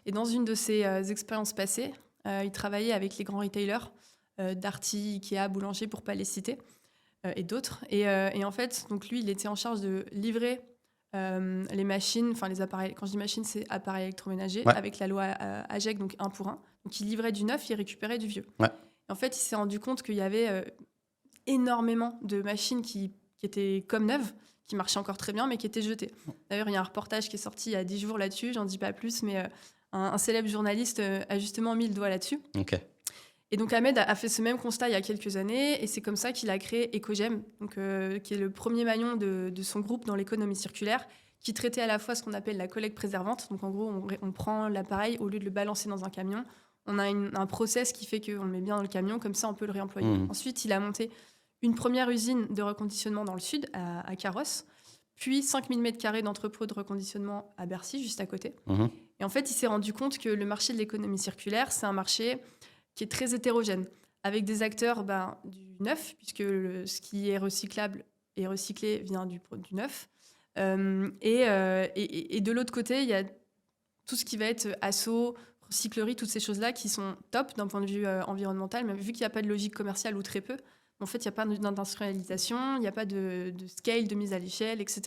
Et dans une de ses expériences passées, il travaillait avec les grands retailers, Darty, Ikea, Boulanger, pour pas les citer, et d'autres. Et en fait, donc lui, il était en charge de livrer les machines, enfin les appareils. Quand je dis machines, c'est appareils électroménagers, Ouais. avec la loi AGEC, donc un pour un. Donc il livrait du neuf, il récupérait du vieux. Ouais. Et en fait, il s'est rendu compte qu'il y avait énormément de machines qui étaient comme neuves, qui marchaient encore très bien, mais qui étaient jetées. D'ailleurs, il y a un reportage qui est sorti il y a 10 jours là-dessus, j'en dis pas plus, mais un célèbre journaliste a justement mis le doigt là-dessus. Ok. Et donc Ahmed a fait ce même constat il y a quelques années, et c'est comme ça qu'il a créé Ecogem, donc, qui est le premier maillon de son groupe dans l'économie circulaire, qui traitait à la fois ce qu'on appelle la collecte préservante. Donc en gros, on prend l'appareil, au lieu de le balancer dans un camion, on a un process qui fait qu'on le met bien dans le camion, comme ça on peut le réemployer. Mmh. Ensuite, il a monté une première usine de reconditionnement dans le sud, à Carrosse, puis 5000 m² d'entrepôt de reconditionnement à Bercy, juste à côté. Mmh. Et en fait, il s'est rendu compte que le marché de l'économie circulaire, c'est un marché qui est très hétérogène, avec des acteurs du neuf, puisque ce qui est recyclable et recyclé vient du neuf. Et de l'autre côté, il y a tout ce qui va être asso, recyclerie, toutes ces choses-là qui sont top d'un point de vue environnemental, mais vu qu'il n'y a pas de logique commerciale ou très peu, en fait, il n'y a pas d'industrialisation, il n'y a pas de scale, de mise à l'échelle, etc.